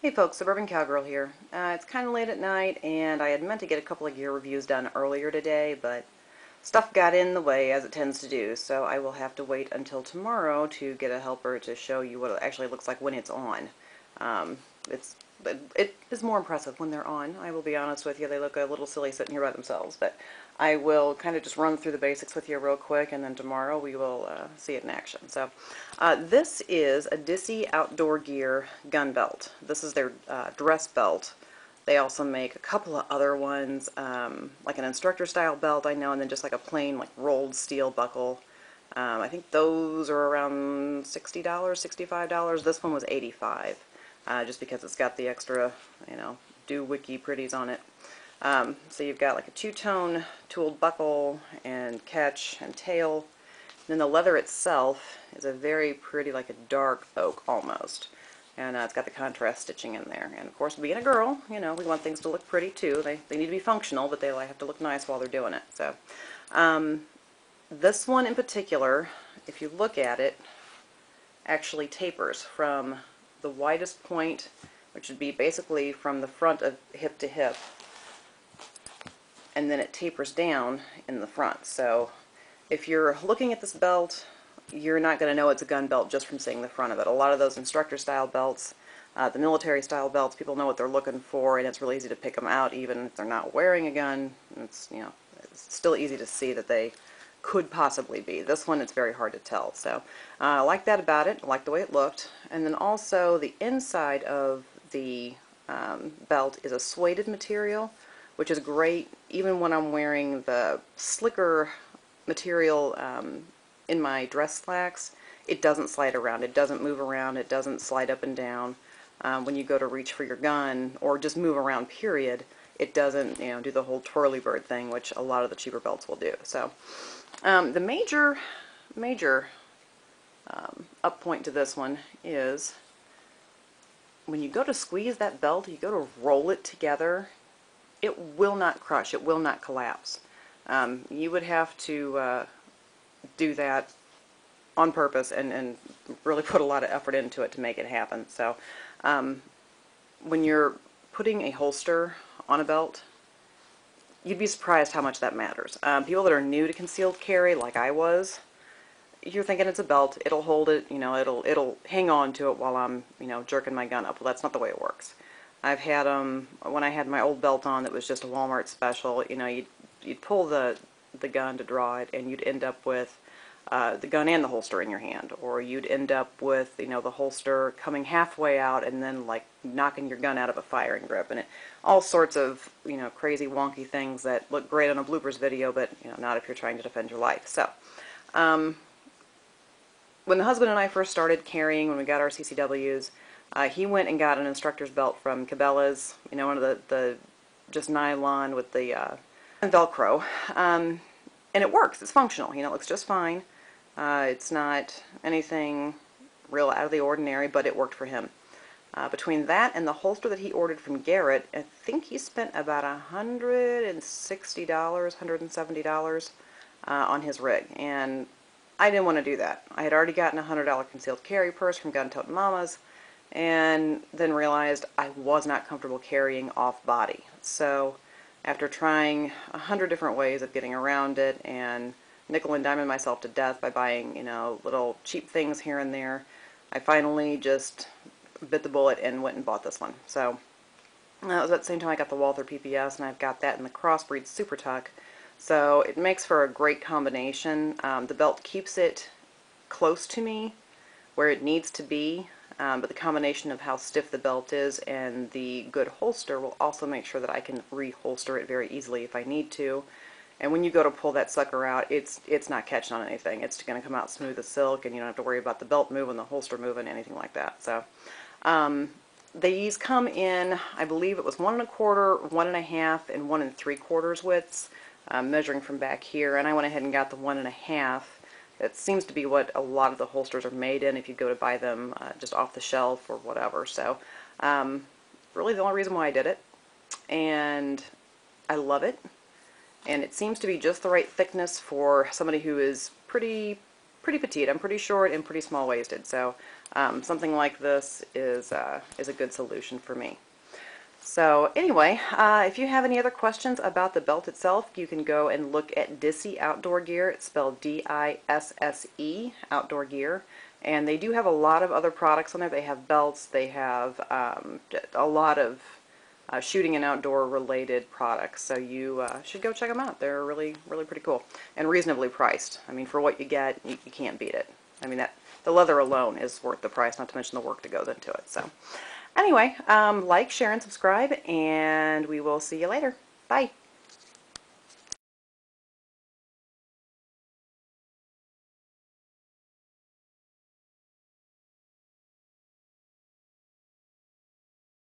Hey folks, Suburban Cowgirl here. It's kind of late at night, and I had meant to get a couple of gear reviews done earlier today, but stuff got in the way, as it tends to do, so I will have to wait until tomorrow to get a helper to show you what it actually looks like when it's on. Um, it is more impressive when they're on, I will be honest with you. They look a little silly sitting here by themselves, but I will kind of just run through the basics with you real quick, and then tomorrow we will see it in action. So this is a Dissy Outdoor Gear gun belt. This is their dress belt. They also make a couple of other ones, like an instructor style belt I know, and then just like a plain like rolled steel buckle. I think those are around $60, $65. This one was $85, just because it's got the extra, doohickey pretties on it. So you've got like a two-tone tooled buckle and catch and tail. Then the leather itself is a very pretty, like a dark oak almost. And it's got the contrast stitching in there. And of course, being a girl, we want things to look pretty too. They need to be functional, but they have to look nice while they're doing it. So this one in particular, if you look at it, actually tapers from the widest point, which would be basically from the front of hip to hip, and then it tapers down in the front. So if you're looking at this belt, you're not going to know it's a gun belt just from seeing the front of it. A lot of those instructor style belts, the military style belts, people know what they're looking for, and it's really easy to pick them out even if they're not wearing a gun. It's still easy to see that they could possibly be. This one, it's very hard to tell. So I like that about it. I like the way it looked. And then also the inside of the belt is a suede material, which is great even when I'm wearing the slicker material in my dress slacks. It doesn't slide around, it doesn't move around, it doesn't slide up and down. When you go to reach for your gun or just move around period, it doesn't do the whole twirly bird thing, which a lot of the cheaper belts will do. So the major up point to this one is when you go to squeeze that belt, you go to roll it together, it will not crush, it will not collapse. You would have to do that on purpose and really put a lot of effort into it to make it happen. So when you're putting a holster on a belt, you'd be surprised how much that matters. People that are new to concealed carry, like I was, you're thinking it's a belt, it'll hold it, it'll hang on to it while I'm, jerking my gun up. Well, that's not the way it works. I've had them, when I had my old belt on that was just a Walmart special, you'd pull the gun to draw it, and you'd end up with the gun and the holster in your hand, or you'd end up with the holster coming halfway out and then like knocking your gun out of a firing grip, and all sorts of crazy wonky things that look great on a bloopers video, but not if you're trying to defend your life. So when the husband and I first started carrying, when we got our CCWs, he went and got an instructor's belt from Cabela's, one of the just nylon with the Velcro, and it works. It's functional. It looks just fine. It's not anything real out of the ordinary, but it worked for him. Between that and the holster that he ordered from Garrett, I think he spent about $160, $170 on his rig, and I didn't want to do that. I had already gotten a $100 concealed carry purse from Gun Totin' Mamas, and then realized I was not comfortable carrying off body. So after trying 100 different ways of getting around it and nickel and diming myself to death by buying, little cheap things here and there, I finally just bit the bullet and went and bought this one. So that was at the same time I got the Walther PPS, and I've got that in the Crossbreed Super Tuck. So it makes for a great combination. The belt keeps it close to me where it needs to be, but the combination of how stiff the belt is and the good holster will also make sure that I can reholster it very easily if I need to. And when you go to pull that sucker out, it's not catching on anything. It's going to come out smooth as silk, and you don't have to worry about the belt moving, the holster moving, anything like that. So these come in, I believe it was 1 1/4, 1 1/2, and 1 3/4 widths, measuring from back here, and I went ahead and got the 1 1/2. It seems to be what a lot of the holsters are made in if you go to buy them just off the shelf or whatever. So really the only reason why I did it, and I love it. And it seems to be just the right thickness for somebody who is pretty pretty petite. I'm pretty short and pretty small-waisted, so something like this is a good solution for me. So anyway, if you have any other questions about the belt itself, you can go and look at Disse Outdoor Gear. It's spelled D-I-S-S-E, Outdoor Gear. And they do have a lot of other products on there. They have belts, they have a lot of shooting and outdoor related products. So you should go check them out. They're really, really pretty cool and reasonably priced. I mean, for what you get, you can't beat it. I mean, the leather alone is worth the price, not to mention the work that goes into it. So anyway, like, share, and subscribe, and we will see you later. Bye.